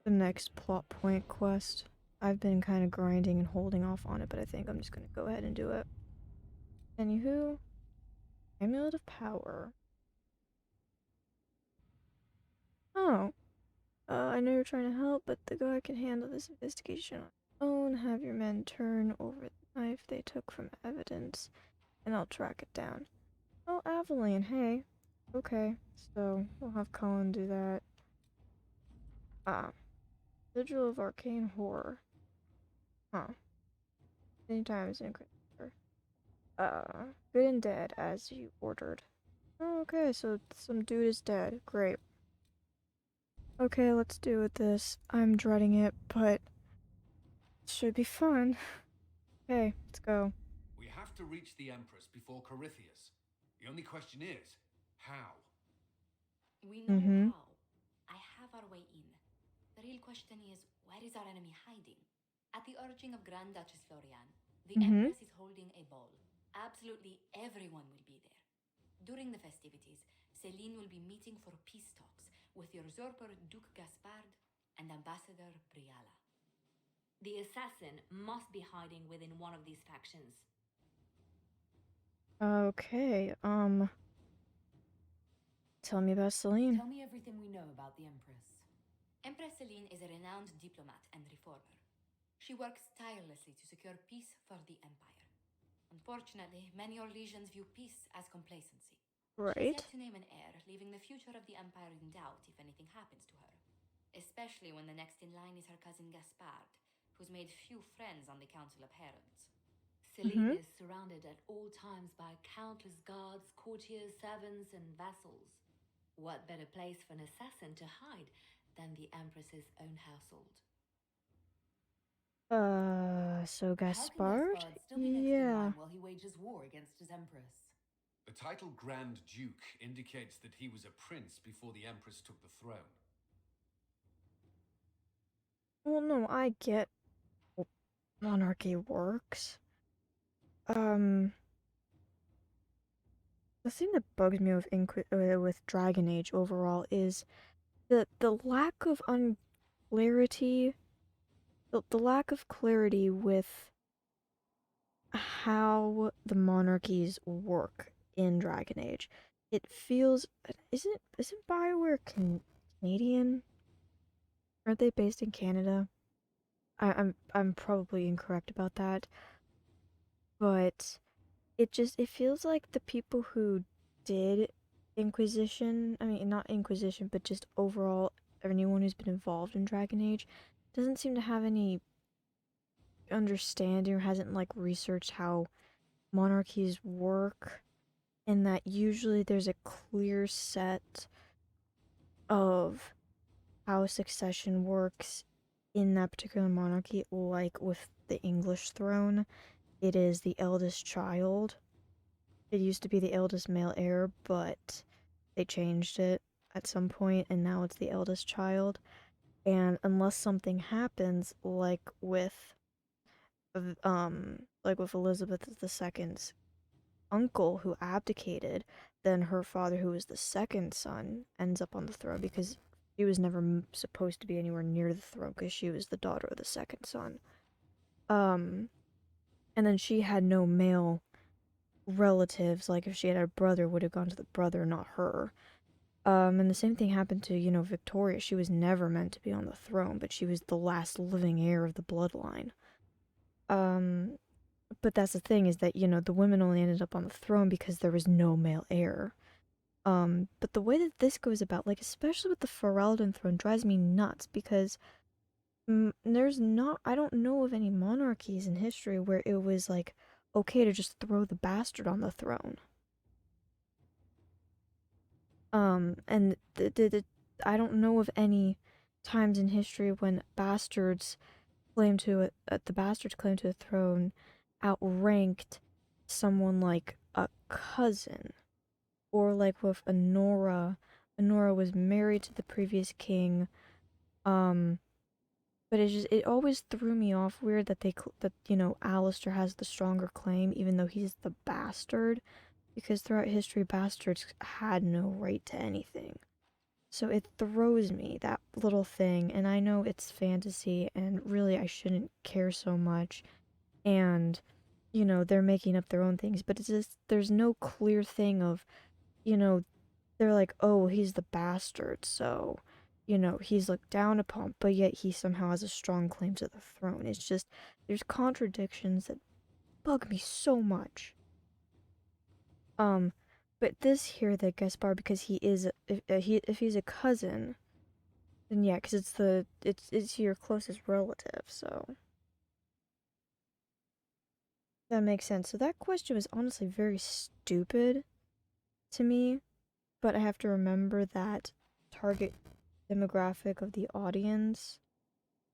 the next plot point quest. I've been kind of grinding and holding off on it, but I think I'm just gonna go ahead and do it. Anywho, Amulet of Power. Oh, I know you're trying to help, but the guard can handle this investigation on his own. Have your men turn over the knife they took from evidence, and I'll track it down. Oh, Aveline, hey. Okay, so we'll have Colin do that. Ah, Vigil of Arcane Horror. Huh. Anytime is Inquisitor. Good and dead, as you ordered. Oh, okay, so some dude is dead. Great. Okay, let's do with this. I'm dreading it, but it should be fun. Okay, let's go. We have to reach the Empress before Corythius. The only question is, how? We know Mm-hmm. how. I have our way in. The real question is, where is our enemy hiding? At the urging of Grand Duchess Florian, the Mm-hmm. Empress is holding a ball. Absolutely everyone will be there. During the festivities, Celine will be meeting for peace talks with usurper Duke Gaspard and Ambassador Briala. The assassin must be hiding within one of these factions. Okay, tell me about Celine. Tell me everything we know about the Empress. Empress Celine is a renowned diplomat and reformer. She works tirelessly to secure peace for the Empire. Unfortunately, many Orlesians view peace as complacency. She's Right. yet to name an heir, leaving the future of the Empire in doubt if anything happens to her. Especially when the next in line is her cousin Gaspard, who's made few friends on the Council of Heralds. Celine Mm-hmm. is surrounded at all times by countless guards, courtiers, servants, and vassals. What better place for an assassin to hide than the Empress's own household? So How can Gaspard? Gaspard still be next in Yeah. line while he wages war against his Empress? The title Grand Duke indicates that he was a prince before the Empress took the throne. Well, no, I get how monarchy works. Um, the thing that bugs me with with Dragon Age overall is the lack of clarity, the lack of clarity with how the monarchies work in Dragon Age. It feels isn't Bioware Canadian? Aren't they based in Canada? I'm probably incorrect about that, but it feels like the people who did Inquisition, I mean not Inquisition, but just overall anyone who's been involved in Dragon Age doesn't seem to have any understanding or hasn't like researched how monarchies work, and that usually there's a clear set of how succession works in that particular monarchy, like with the English throne. It is the eldest child. It used to be the eldest male heir, but they changed it at some point, and now it's the eldest child. And unless something happens, like with Elizabeth II's uncle who abdicated, then her father, who was the second son, ends up on the throne because she was never supposed to be anywhere near the throne because she was the daughter of the second son. Um, and then she had no male relatives. Like if she had a brother, would have gone to the brother, not her. And the same thing happened to, Victoria. She was never meant to be on the throne, but she was the last living heir of the bloodline. Um, but that's the thing is that, the women only ended up on the throne because there was no male heir. But the way that this goes about, like, especially with the Ferelden throne, drives me nuts because I don't know of any monarchies in history where it was, like, okay to just throw the bastard on the throne. And I don't know of any times in history when the bastards claim to the throne outranked someone like a cousin, or like with Honora. Honora was married to the previous king, um, but it always threw me off weird that Alistair has the stronger claim even though he's the bastard, because throughout history bastards had no right to anything. So it throws me, that little thing, and I know it's fantasy, and really I shouldn't care so much. And, they're making up their own things, but it's just, there's no clear thing of, you know, they're like, oh, he's the bastard, so, he's looked down upon, but yet he somehow has a strong claim to the throne. It's just, there's contradictions that bug me so much. But this here, the Gaspar, because he is, if he's a cousin, then yeah, because it's your closest relative, so that makes sense. So that question was honestly very stupid to me, but I have to remember that target demographic of the audience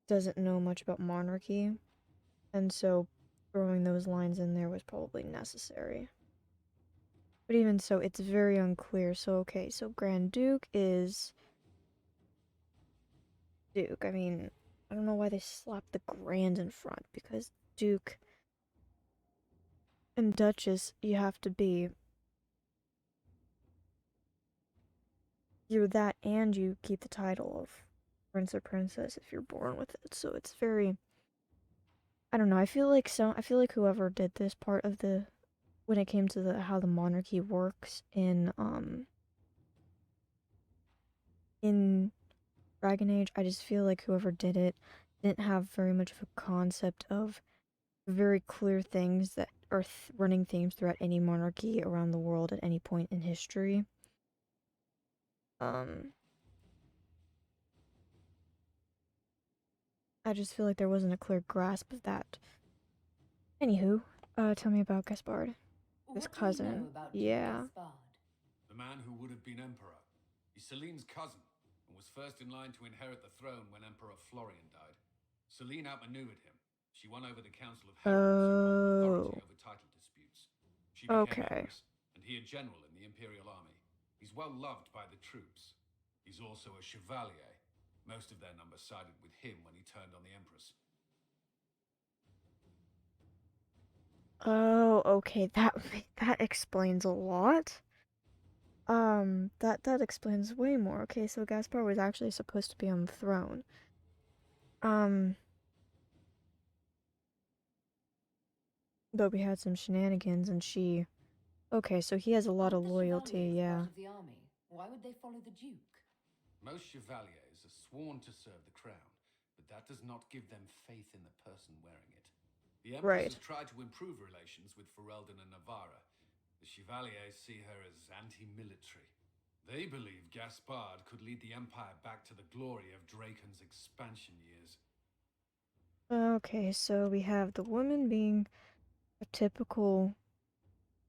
doesn't know much about monarchy, and so throwing those lines in there was probably necessary. But even so, it's very unclear. So okay, so Grand Duke is Duke. I mean, I don't know why they slapped the Grand in front, because Duke and Duchess, you have to be, you're that, and you keep the title of Prince or Princess if you're born with it. So it's very, I don't know. I feel like whoever did this part of the, when it came to the how the monarchy works in Dragon Age, I just feel like whoever did it didn't have very much of a concept of very clear things that are running themes throughout any monarchy around the world at any point in history. Um, I just feel like there wasn't a clear grasp of that. Anywho, tell me about Gaspard, his What do we know cousin. about Duke Yeah. Gaspard? The man who would have been emperor. He's Celine's cousin, and was first in line to inherit the throne when Emperor Florian died. Celine outmaneuvered him. She won over the Council of Heralds, who hold authority Oh. over title disputes. She became Okay. empress, and he a general in the Imperial Army. He's well loved by the troops. He's also a chevalier. Most of their number sided with him when he turned on the Empress. Oh, okay. That explains a lot. That explains way more. Okay, so Gaspar was actually supposed to be on the throne. Um, but we had some shenanigans, and she. Okay, so he has a lot Aren't of the loyalty. Chevaliers part Yeah. of the army? Why would they follow the Duke? Most chevaliers are sworn to serve the crown, but that does not give them faith in the person wearing it. The Empress Right. has tried to improve relations with Ferelden and Navarra. The chevaliers see her as anti-military. They believe Gaspard could lead the Empire back to the glory of Draken's expansion years. Okay, so we have the woman being a typical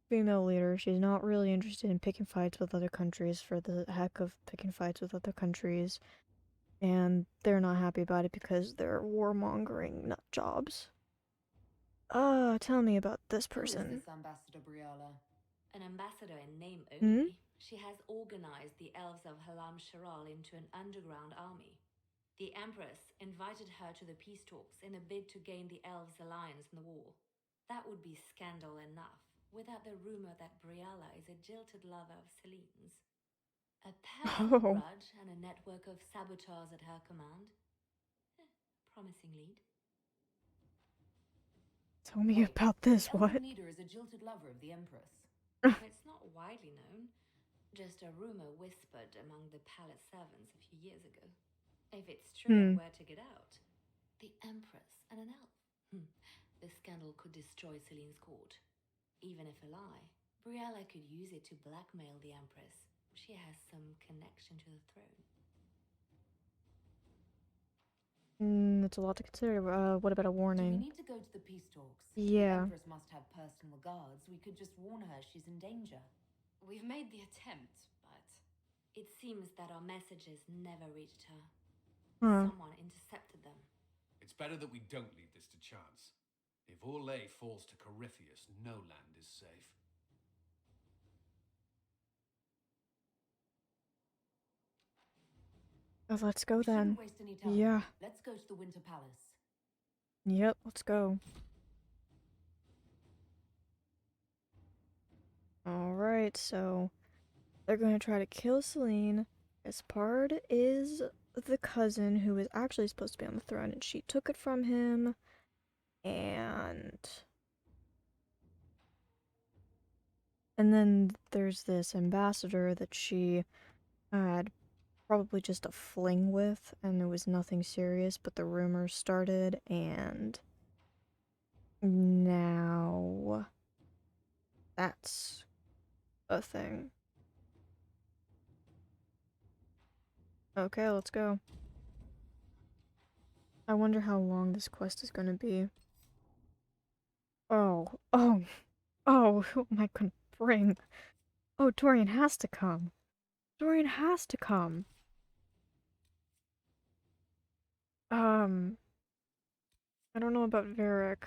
female leader. She's not really interested in picking fights with other countries for the heck of picking fights with other countries. And they're not happy about it because they're warmongering nut jobs. Tell me about this Who is person. this Ambassador Briala? An ambassador in name Hmm? only, she has organized the elves of Halam Sharal into an underground army. The Empress invited her to the peace talks in a bid to gain the elves' alliance in the war. That would be scandal enough, without the rumor that Briala is a jilted lover of Celine's. A personal Oh, grudge and a network of saboteurs at her command. Promising lead. tell me Wait, about the this. elven What? leader is a jilted lover of the Empress. It's not widely known, just a rumor whispered among the palace servants a few years ago. If it's true and were to get out, the Empress and an elf. The scandal could destroy Celine's court. Even if a lie, Briella could use it to blackmail the Empress. She has some connection to the throne. That's a lot to consider. What about a Do we warning? need to go to the peace talks? Yeah. The Empress must have personal guards. We could just warn her she's in danger. We've made the attempt, but it seems that our messages never reached her. Huh. Someone intercepted them. It's better that we don't leave this to chance. If Orlais falls to Corypheus, no land is safe. Let's go We then. shouldn't waste any time. Yeah. Let's go to the Winter Palace. Yep, let's go. Alright, so they're going to try to kill Celine Gaspard is the cousin who is actually supposed to be on the throne, and she took it from him. And then there's this ambassador that she had probably just a fling with, and it was nothing serious, but the rumors started, and now that's a thing. Okay, let's go. I wonder how long this quest is gonna be. Oh, who am I gonna bring? Oh, Dorian has to come. Dorian has to come. I don't know about Varric.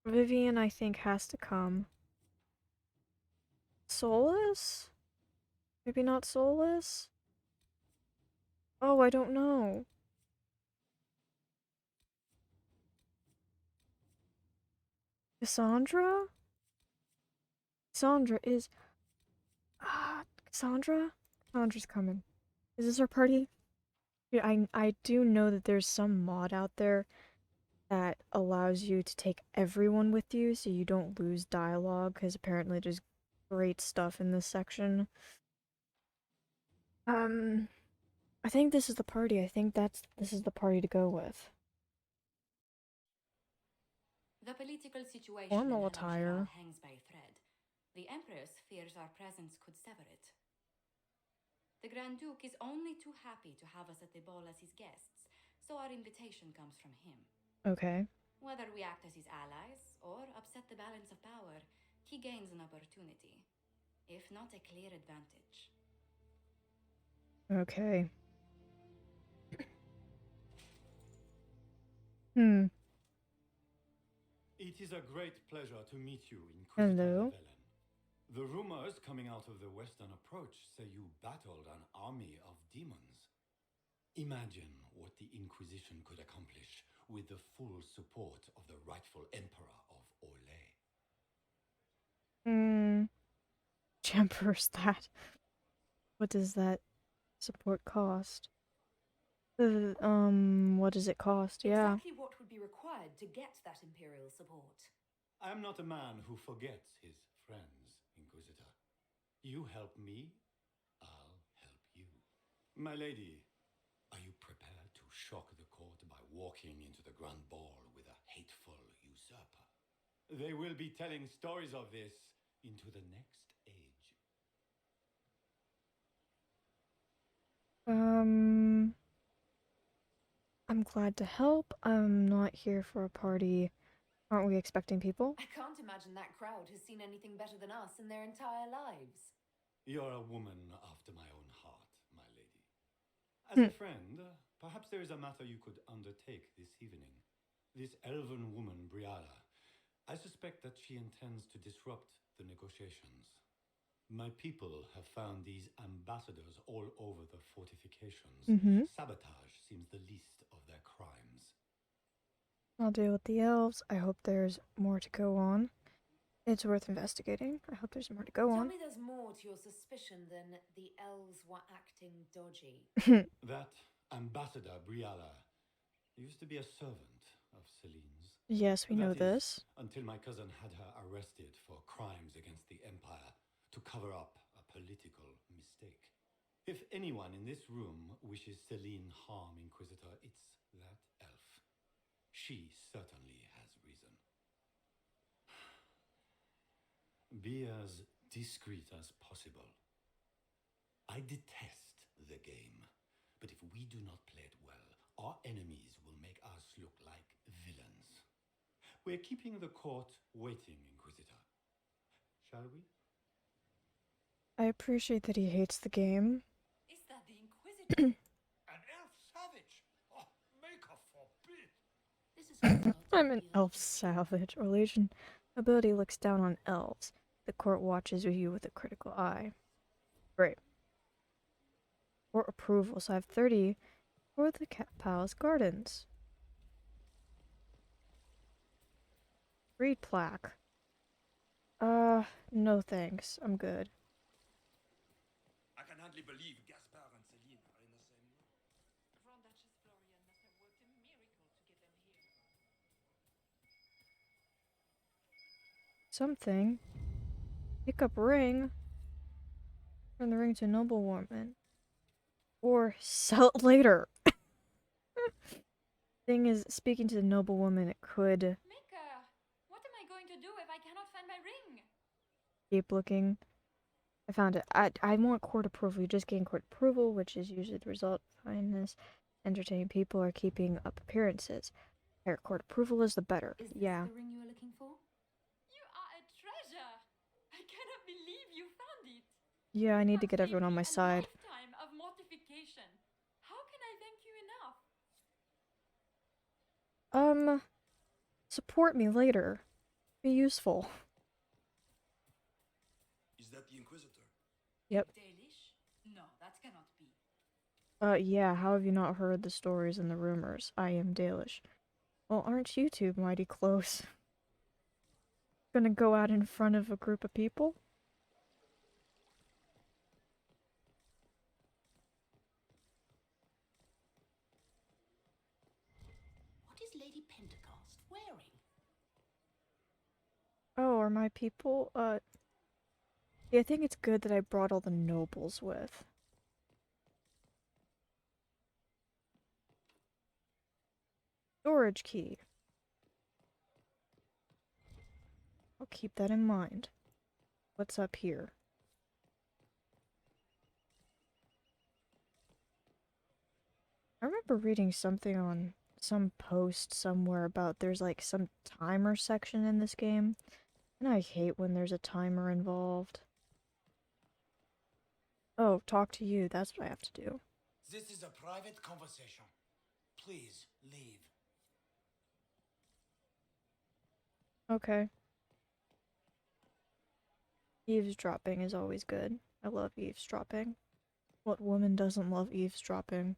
Vivian, I think, has to come. Solus? Maybe not Solus? Oh, I don't know. Cassandra? Cassandra is... Cassandra? Cassandra's coming. Is this our party? Yeah, I do know that there's some mod out there that allows you to take everyone with you so you don't lose dialogue, because apparently there's great stuff in this section. I think this is the party. I think this is the party to go with. The political situation Formal in attire. Helmshire hangs by a thread. The Empress fears our presence could sever it. The Grand Duke is only too happy to have us at the ball as his guests, so our invitation comes from him. Okay. Whether we act as his allies or upset the balance of power, he gains an opportunity, if not a clear advantage. Okay. It is a great pleasure to meet you, Inquisitor Hello. Llewellyn. The rumors coming out of the Western Approach say you battled an army of demons. Imagine what the Inquisition could accomplish with the full support of the rightful Emperor of Olay. Jumper's that. What does that support cost? What does it cost? Yeah. Exactly what would be required to get that Imperial support? I am not a man who forgets his friends, Inquisitor. You help me, I'll help you. My lady, are you prepared to shock the court by walking into the Grand Ball with a hateful usurper? They will be telling stories of this into the next age. I'm glad to help. I'm not here for a party. Aren't we expecting people? I can't imagine that crowd has seen anything better than us in their entire lives. You're a woman after my own heart, my lady. As a friend, perhaps there is a matter you could undertake this evening. This elven woman, Briala, I suspect that she intends to disrupt the negotiations. My people have found these ambassadors all over the fortifications. Sabotage seems the least of their crimes. I'll deal with the elves. I hope there's more to go on. It's worth investigating. I hope there's more to go Tell on. me there's more to your suspicion than the elves were acting dodgy. That ambassador, Briala, used to be a servant of Celine's. Yes, we know this. Until my cousin had her arrested for crimes against the Empire to cover up a political mistake. If anyone in this room wishes Celine harm, Inquisitor, it's that elf. She certainly has reason. Be as discreet as possible. I detest the game, but if we do not play it well, our enemies will make us look like villains. We're keeping the court waiting, Inquisitor. Shall we? I appreciate that he hates the game. Is that the Inquisitor? An elf savage! Oh, maker forbid! This is I'm an elf savage. Our legion ability looks down on elves. The court watches you with a critical eye. Great. Court approval, so I have 30 for the Palace Gardens. Read plaque. No thanks. I'm good. hardly believe Gaspard and Celine are in the same room. Grand Duchess Florian must have worked a miracle to get them here. Something. Pick up ring. Turn the ring to a noblewoman. Or sell it later. Thing is, speaking to the noblewoman, it could Mika, what am I going to do if I cannot find my ring? keep looking. I found it. I want court approval. You just gain court approval, which is usually the result of kindness. Entertaining people or keeping up appearances. The higher court approval is, the better. Is this Yeah. the ring you are looking for? You are a treasure! I cannot believe you found it! Yeah, I need to Have get everyone saved on me my a side. lifetime of mortification. How can I thank you enough? Support me later. Be useful. Is that the Inquisitor? Yep. Dalish? No, that cannot be. Yeah, how have you not heard the stories and the rumors? I am Dalish. Well, aren't you two mighty close? Gonna go out in front of a group of people? What is Lady Pentecost wearing? Oh, are my people, yeah, I think it's good that I brought all the nobles with. Storage key. I'll keep that in mind. What's up here? I remember reading something on some post somewhere about there's like some timer section in this game. And I hate when there's a timer involved. Oh, talk to you. That's what I have to do. This is a private conversation. Please leave. Okay. Eavesdropping is always good. I love eavesdropping. What woman doesn't love eavesdropping?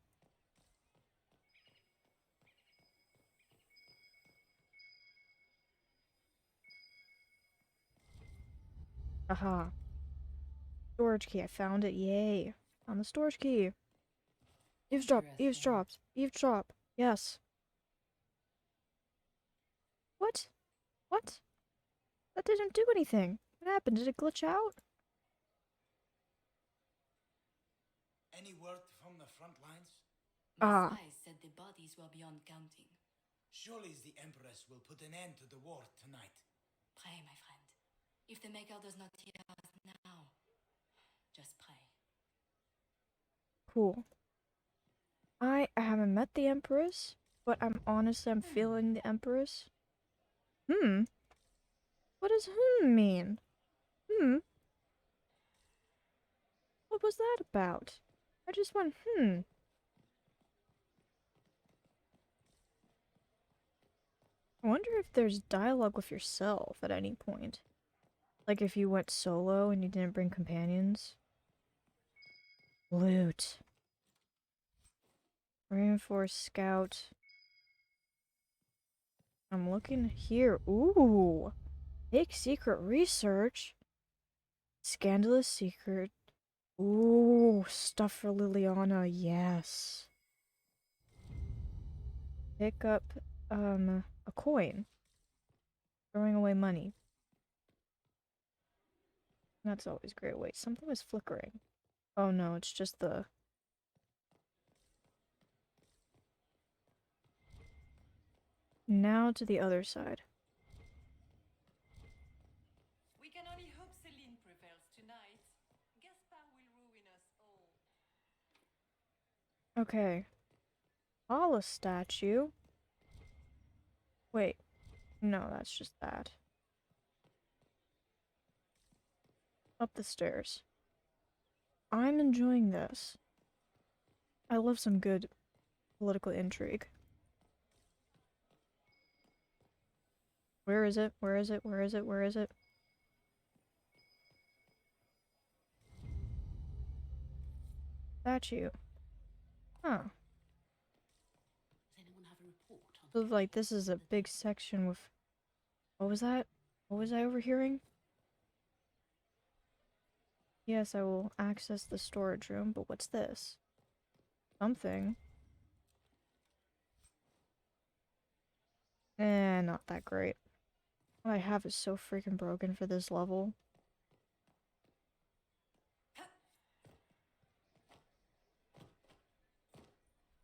Aha. Storage key. I found it. Yay. Found the storage key. Eavesdrop. Interesting. Eavesdrops. Eavesdrop. Yes. What? What? That didn't do anything. What happened? Did it glitch out? Any word from the front lines? Ah. My spies said the bodies were beyond counting. Surely the Empress will put an end to the war tonight. Pray, my friend. If the Maker does not hear us now, just pray. Cool. I haven't met the Empress, but I'm feeling the Empress. What does mean? What was that about? I just went, I wonder if there's dialogue with yourself at any point. Like if you went solo and you didn't bring companions. Loot. Reinforced scout. I'm looking here. Ooh. Take secret research. Scandalous secret. Ooh, stuff for Liliana, yes. Pick up, a coin. Throwing away money. That's always great. Wait, something was flickering. Oh no, it's just the... Now to the other side. We can only hope Celine prevails tonight. Gaspard will ruin us all. Okay. Paula statue. Wait. No, that's just that. Up the stairs. I'm enjoying this. I love some good political intrigue. Where is it? Where is it? Where is it? Where is it? Statue. Huh. Does anyone have a report on So, like, this is a big section with... What was that? What was I overhearing? Yes, I will access the storage room, but what's this? Something. Not that great. What I have is so freaking broken for this level.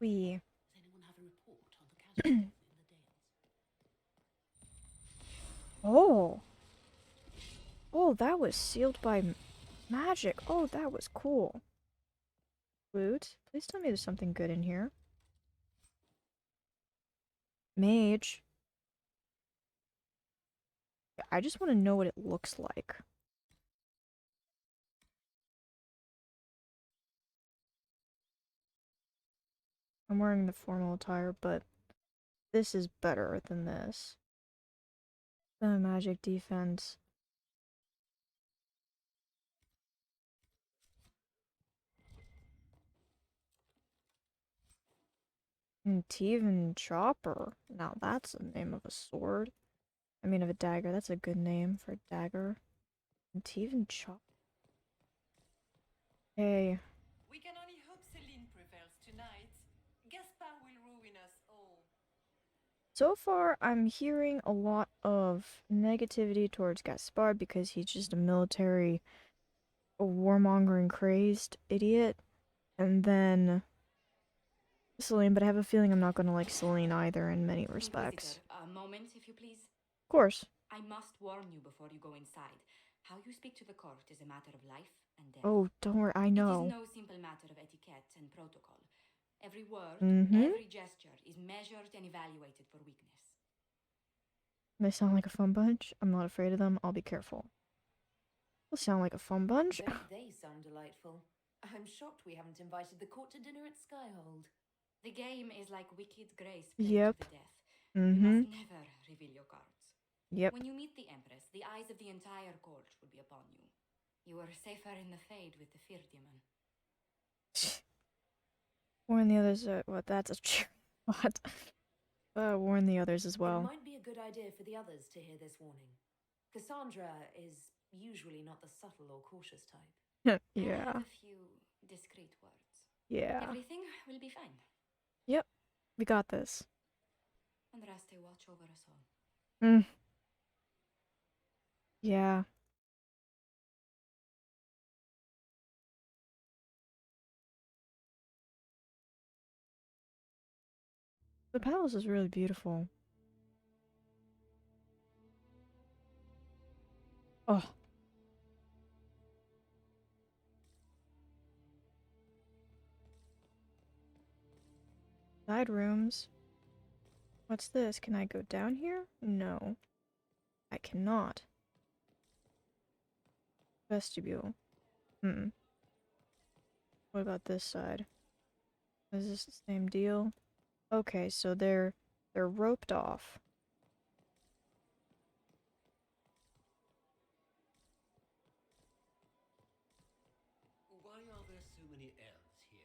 Wee. Does anyone have a report on the cataclysm in the Dales? Oh! Oh, that was sealed by magic. Oh, that was cool. Woot. Please tell me there's something good in here. Mage. I just want to know what it looks like. I'm wearing the formal attire, but this is better than this. The magic defense. Teven Chopper. Now that's the name of a sword. I mean, of a dagger. That's a good name for a dagger. Teven Chopper. Hey. We can only hope Celine prevails tonight. Gaspard will ruin us all. So far, I'm hearing a lot of negativity towards Gaspard because he's just a military, warmongering, crazed idiot. And then Celine, but I have a feeling I'm not going to like Celine either in many respects. Inquisitor, a moment, if you please. Of course. I must warn you before you go inside. How you speak to the court is a matter of life and death. Oh, don't worry, I know. It is no simple matter of etiquette and protocol. Every word, Mm-hmm. every gesture is measured and evaluated for weakness. They sound like a fun bunch. I'm not afraid of them. I'll be careful. They'll sound like a fun bunch. They sound delightful. I'm shocked we haven't invited the court to dinner at Skyhold. The game is like Wicked Grace played Yep. to the death. Mm-hmm. You must never reveal your cards. Yep. When you meet the Empress, the eyes of the entire court will be upon you. You are safer in the Fade with the Fear Demon. Warn the others. What? That's a cheer. What? Warn the others as well. It might be a good idea for the others to hear this warning. Cassandra is usually not the subtle or cautious type. I Yeah. have a few discreet words. Yeah. Everything will be fine. Yep. We got this. Andraste watch over us all. Yeah. The palace is really beautiful. Oh. Side rooms. What's this? Can I go down here? No. I cannot. Vestibule. What about this side? Is this the same deal? Okay, so they're roped off. Why are there so many elves here?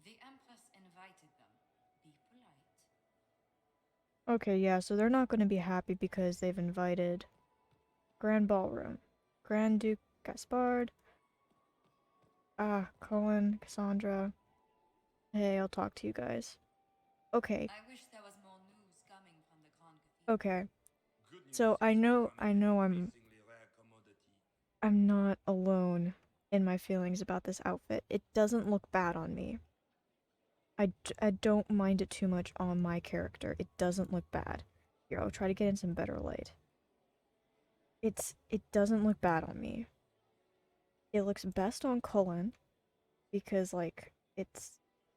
The Empress invited them. Be polite. Okay, yeah, so they're not going to be happy because they've invited Grand Ballroom. Grand Duke Gaspard. Cullen, Cassandra. Hey, I'll talk to you guys. Okay. I wish there was more news coming from the Grand Cathedral. Okay. Good news So is I know an increasingly rare commodity. I'm not alone in my feelings about this outfit. It doesn't look bad on me. I don't mind it too much on my character. It doesn't look bad. Here, I'll try to get in some better light. It doesn't look bad on me. It looks best on Cullen because like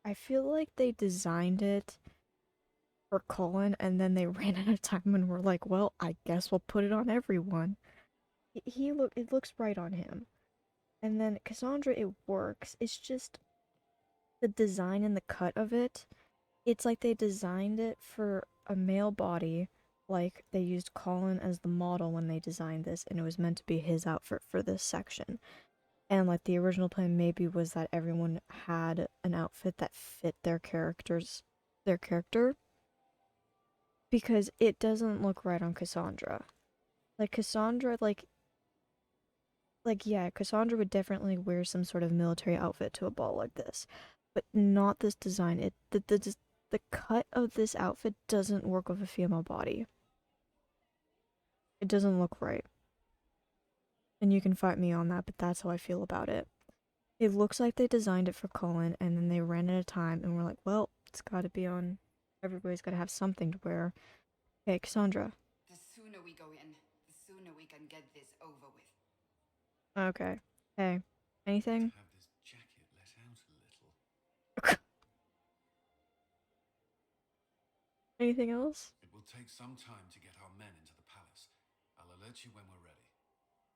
I feel like they designed it for Cullen and then they ran out of time and were like, well, I guess we'll put it on everyone. It looks right on him. And then Cassandra, it works. It's just the design and the cut of it. It's like they designed it for a male body. Like they used Colin as the model when they designed this, and it was meant to be his outfit for this section. And like the original plan maybe was that everyone had an outfit that fit their character. Because it doesn't look right on Cassandra. Like Cassandra, like like, yeah, Cassandra would definitely wear some sort of military outfit to a ball like this, but not this design. The cut of this outfit doesn't work with a female body. It doesn't look right. And you can fight me on that, but that's how I feel about it. It looks like they designed it for Cullen, and then they ran out of time, and we're like, well, it's gotta be on. Everybody's gotta have something to wear. Okay, Cassandra. The sooner we go in, the sooner we can get this over with. Okay. Hey, anything? Have this jacket let out a little. Anything else? It will take some time to get our men into the palace. I'll alert you when we're ready.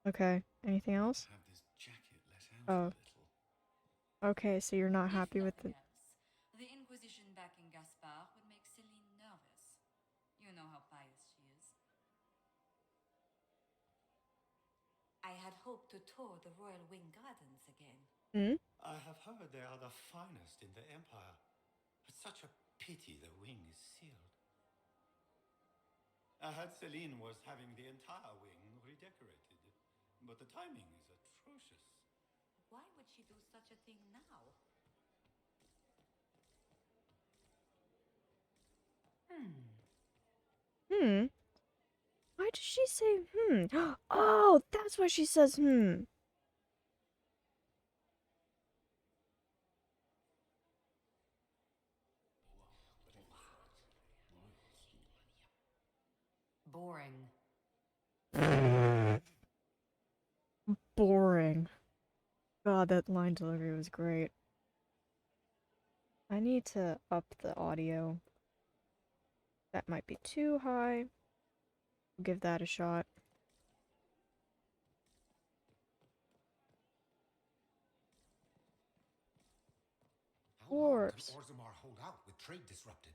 Okay. Anything else? Have this jacket let out Oh. a little. Okay, so you're not happy with the. If nothing else, the Inquisition backing Gaspard would make Celine nervous. You know how pious she is. I had hoped to tour the Royal Wing Gardens again. Hmm? I have heard they are the finest in the Empire. It's such a pity the wing is sealed. I heard Celine was having the entire wing redecorated, but the timing is atrocious. Why would she do such a thing now? Hmm. Why does she say hmm? Oh, that's why she says hmm. Boring. Boring. God, that line delivery was great. I need to up the audio. That might be too high. We'll give that a shot. How long Orbs. can Orzammar hold out with trade disrupted?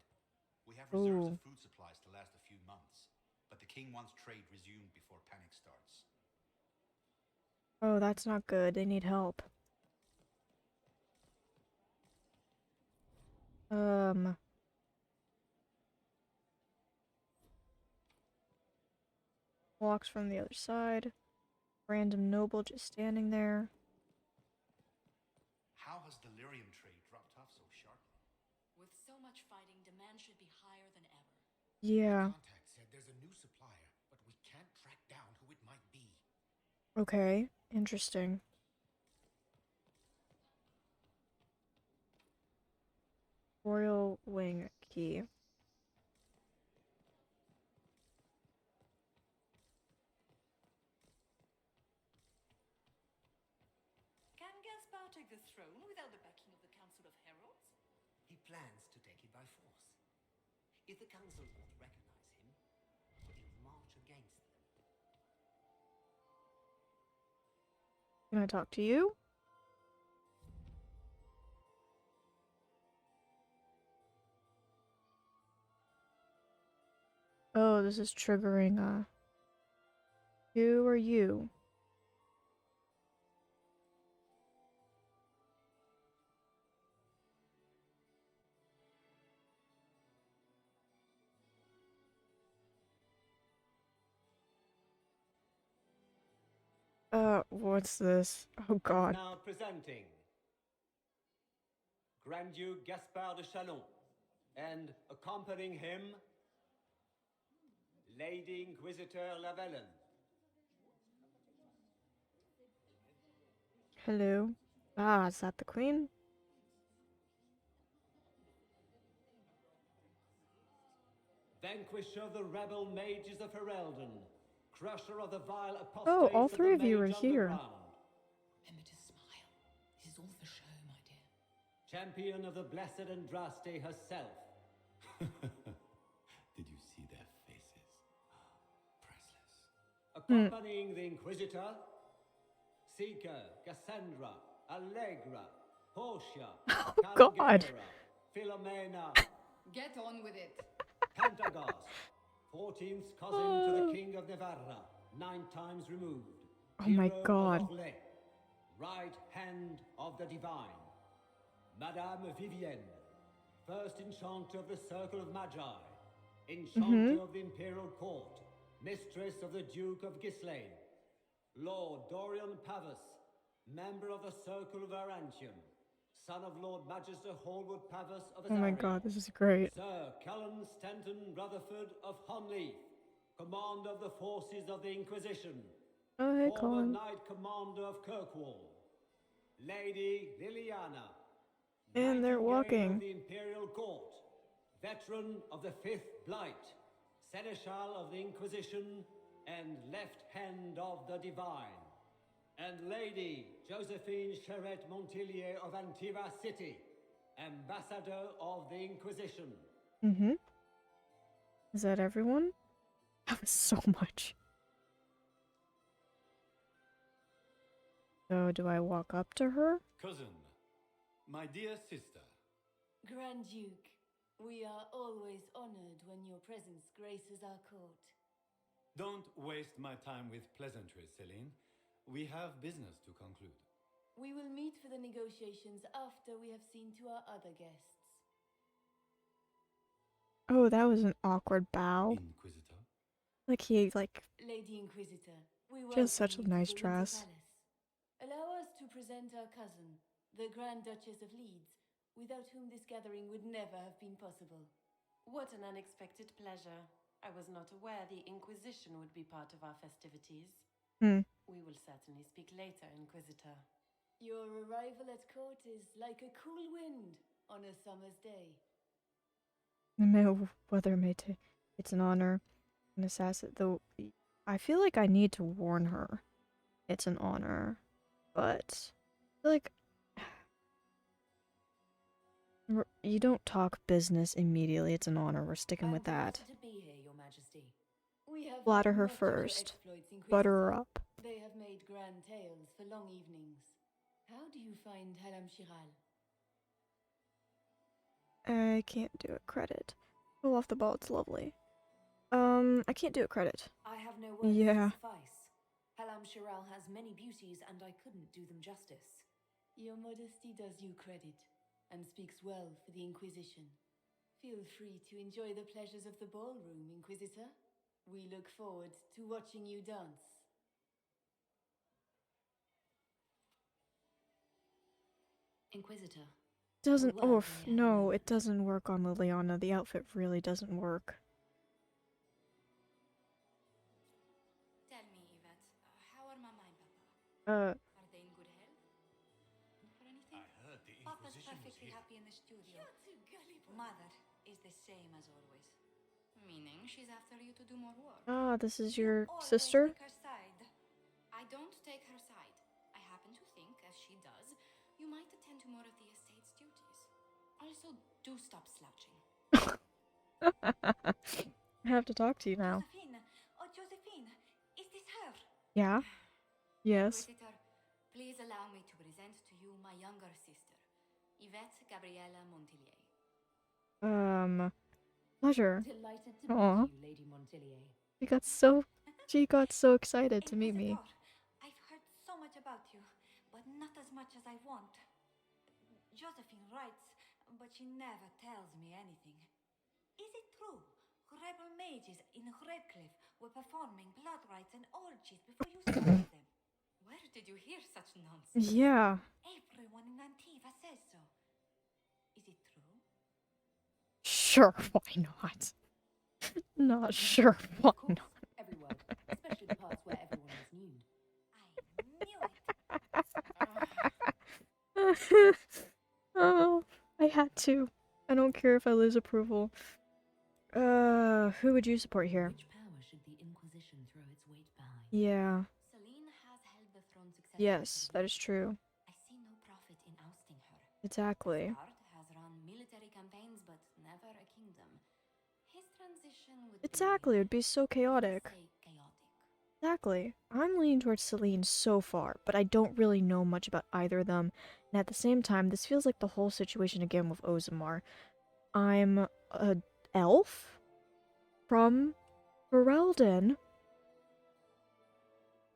We have reserves Ooh. of food supplies to last a few months, but the king wants trade resumed before panic starts. Oh, that's not good. They need help. Walks from the other side. Random noble just standing there. How has the lyrium trade dropped off so sharply? With so much fighting, demand should be higher than ever. Yeah. Contact said there's a new supplier, but we can't track down who it might be. Okay. Interesting. Royal Wing Key. Can Gaspard take the throne without the backing of the Council of Heralds? He plans to take it by force. If the council won't recognize him, he'll march against them. Can I talk to you? Oh, this is triggering, Who are you? What's this? Oh god. Now presenting Grand Duke Gaspard de Chalon, and accompanying him, Lady Inquisitor Lavellen. Hello. Ah, is that the queen? Vanquisher of the rebel mages of Ferelden, crusher of the vile apostates Oh, all of the three of you are mage here. underground, Remember to smile. This is all for show, my dear. champion of the blessed Andraste herself, Did you see their faces? Priceless. accompanying the Inquisitor, Seeker, Cassandra, Allegra, Portia, God. Calgera, Philomena, Get on with it. Pantagos, 14th cousin to the King of Navarra, 9 times removed. Oh my Hero of God. Orlais, right hand of the divine. Madame Vivienne, first enchanter of the Circle of Magi, enchanter of the Imperial Court, mistress of the Duke of Ghislaine, Lord Dorian Pavus, member of the Circle of Arantium, son of Lord Magister Hallwood Pavus of Azari. Oh my god, this is great. Sir Callan Stanton Rutherford of Hunleith, commander of the forces of the Inquisition. Oh, hey, Former Colin. Knight Commander of Kirkwall. Lady Liliana. And they're Nightingale walking. of the Imperial Court. Veteran of the Fifth Blight. Seneschal of the Inquisition. And left hand of the Divine. And Lady Josephine Charette Montillier of Antiva City. Ambassador of the Inquisition. Mm-hmm. Is that everyone? That was so much. So, do I walk up to her? Cousin, my dear sister. Grand Duke, we are always honored when your presence graces our court. Don't waste my time with pleasantries, Celine. We have business to conclude. We will meet for the negotiations after we have seen to our other guests. Oh, that was an awkward bow. Inquisitor. Like he, like, Lady Inquisitor, we she has welcome such a you to nice the Winter dress. Palace. Allow us to present our cousin, the Grand Duchess of Leeds, without whom this gathering would never have been possible. What an unexpected pleasure. I was not aware the Inquisition would be part of our festivities. Hmm. We will certainly speak later, Inquisitor. Your arrival at court is like a cool wind on a summer's day. Whether it's an honor, an assassin. Though I feel like I need to warn her. It's an honor, but I feel like you don't talk business immediately. It's an honor. We're sticking with that. To be here, Your Majesty. We have Flatter heard her much of your first. exploits, Inquisitor. Butter her up. They have made grand tales for long evenings. How do you find Halam Shiral? I can't do it credit. Go off the ball. It's lovely. I can't do it credit. I have no words Yeah. to suffice. Halam Shiral has many beauties, and I couldn't do them justice. Your modesty does you credit, and speaks well for the Inquisition. Feel free to enjoy the pleasures of the ballroom, Inquisitor. We look forward to watching you dance. Inquisitor. Doesn't. A word, Oof. may I No, have? it doesn't work on Liliana. The outfit really doesn't work. Tell me, Yvette, how are Mama and Papa? Uh. Are they in good health? For anything? I heard the Papa's Inquisition was perfectly here. happy in the studio. You're too gullible. Mother is the same as always. Meaning she's after you to do more work. Ah, this is You your always sister? take her side. I don't take her side. I happen to think, as she does, you might attend to more of the estate's duties. Also, do stop slouching. I have to talk to you now. Josephine! Oh, Josephine! Is this her? Yeah? Yes. Inquisitor, please allow me to present to you my younger sister, Yvette Gabriella Montillier. Pleasure. Delighted to Aw. meet you, Lady Montillier. She got so excited to meet me. I've heard so much about you, but not as much as I want. Josephine writes, but she never tells me anything. Is it true? Rebel mages in Redcliffe were performing blood rites and orgies before you started them. Where did you hear such nonsense? Yeah. Everyone in Antiva says so. Is it true? Sure, why not? Not sure, why Of course, not? every word, especially the parts where everyone was nude. I knew it. Oh, I had to. I don't care if I lose approval. Who would you support here? Which power should the Inquisition throw its weight behind? Yeah. Celine has held the throne successfully. Yes, that is true. I see no profit in ousting her. Exactly. Bard has run military campaigns, but never a kingdom. His transition would Exactly, it would be so chaotic. say chaotic. Exactly. I'm leaning towards Celine so far, but I don't really know much about either of them. And at the same time, this feels like the whole situation again with Ozimar. I'm a elf from Ferelden.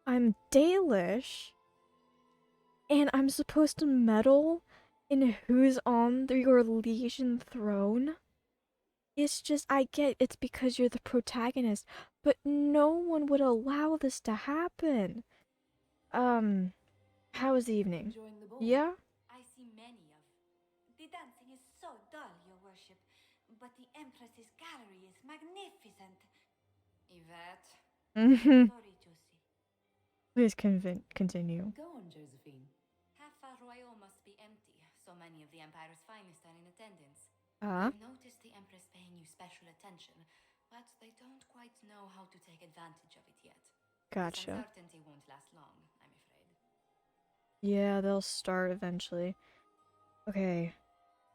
I'm Dalish. And I'm supposed to meddle in who's on your Legion throne? It's just, I get it's because you're the protagonist, but no one would allow this to happen. How was the evening? Enjoying the ball? Yeah? I see many of. The dancing is so dull, your worship, but the Empress's gallery is magnificent. Yvette. Mm-hmm. Sorry, Josie. Please continue. Go on, Josephine. Half Royal must be empty. So many of the Empire's finest are in attendance. Ah. I've noticed the Empress paying you special attention, but they don't quite know how to take advantage of it yet. Gotcha. This uncertainty won't last long, I'm afraid. Yeah, they'll start eventually. Okay.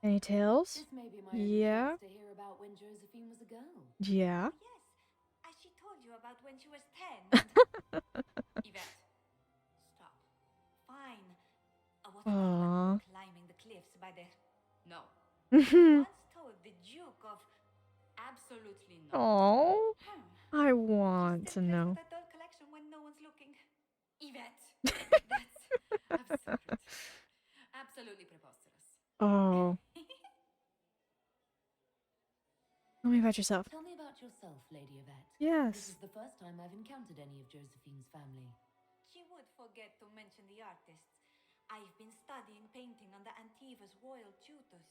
Any tales? This may be my Yeah. chance to hear about when Josephine was a girl. Yeah. Yes, as she told you about when she was 10. Yvette, stop. Fine. What about Aww. climbing the cliffs by the... No. Once told the Duke of... Absolutely not. Oh, Hmm. I want to Still play know. for that doll collection when no one's looking. Yvette, that's absurd. Absolutely preposterous. Oh. Tell me about yourself. Tell me about yourself, Lady Yvette. Yes. This is the first time I've encountered any of Josephine's family. She would forget to mention the artists. I've been studying painting under Antiva's royal tutors.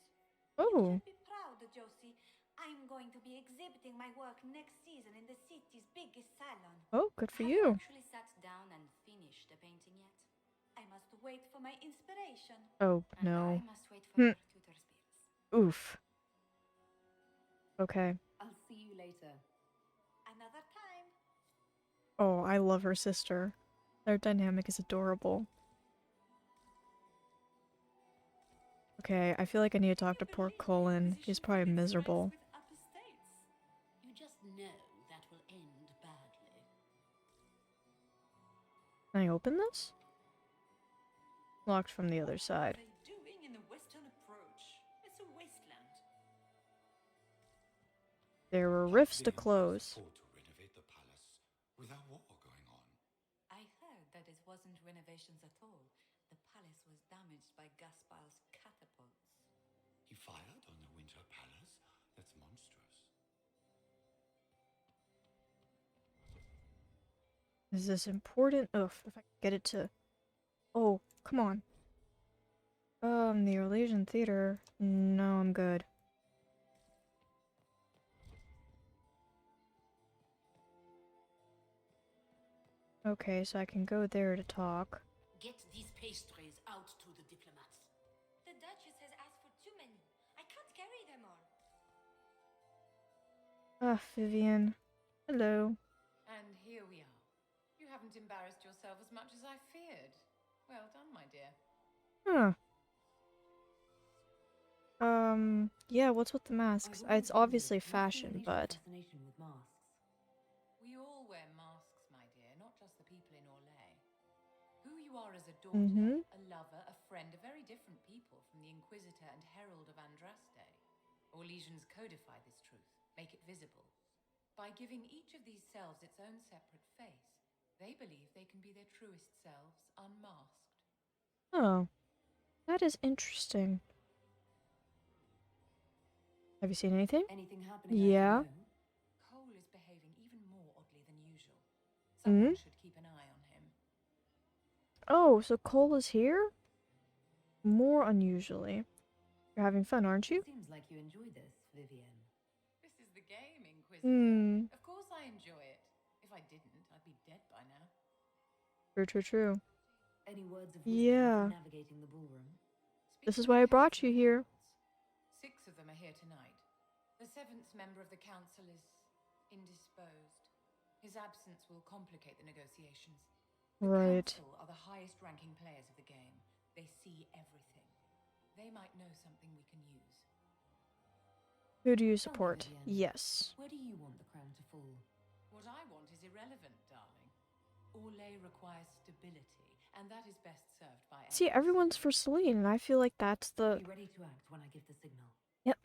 Oh. You should be proud, Josie. I'm going to be exhibiting my work next season in the city's biggest salon. Oh, good for Have you. actually sat down and finished the painting yet? I must wait for my inspiration. Oh, And no. I must wait for your tutor's bills. Oof. Okay. I'll see you later. Another time. Oh, I love her sister. Their dynamic is adorable. Okay, I feel like I need to talk to poor Colin. He's probably miserable. You just know that will end badly. Can I open this? Locked from the other side. What are they doing in the western approach? It's a wasteland. There were rifts to The Emperor's close. afford to renovate the palace without war going on. I heard that it wasn't renovations at all. The palace was damaged by Gaspar's catapults. He fired on the Winter Palace? That's monstrous. Is this important? Ugh, if I can get it to... Oh, come on. The Orlesian Theater. No, I'm good. Okay, so I can go there to talk. Get these pastries out to the diplomats. The Duchess has asked for too many. I can't carry them all. Ah, Vivian. Hello. And here we are. You haven't embarrassed yourself as much as I feared. Well done, my dear. Huh. Yeah, what's with the masks? It's obviously fashion, but... With masks. We all wear masks, my dear, not just the people in Orlais. Who you are as a daughter, a lover, a friend, are very different people from the Inquisitor and Herald of Andraste. Orlesians codify this truth, make it visible. By giving each of these selves its own separate face, they believe they can be their truest selves unmasked. Oh. That is interesting. Have you seen anything? Anything happening? Yeah. Cole is behaving even more oddly than usual. Someone should keep an eye on him. Oh, so Cole is here? More unusually. You're having fun, aren't you? Seems like you enjoy this, Vivian. This is the game, Inquisitor. Of course I enjoy it. If I didn't, I'd be dead by now. True, true, true. Any words of Yeah. for navigating the ballroom? This is why I brought you here. 6 of them are here tonight. The 7th member of the council is indisposed. His absence will complicate the negotiations. The Right. council are the highest ranking players of the game. They see everything. They might know something we can use. Who do you support? Vivian. Yes. Where do you want the crown to fall? What I want is irrelevant, darling. Orlais requires stability, and that is best served by... See, everyone's for Celine, and I feel like that's the... Be ready to act when I give the signal. Yep.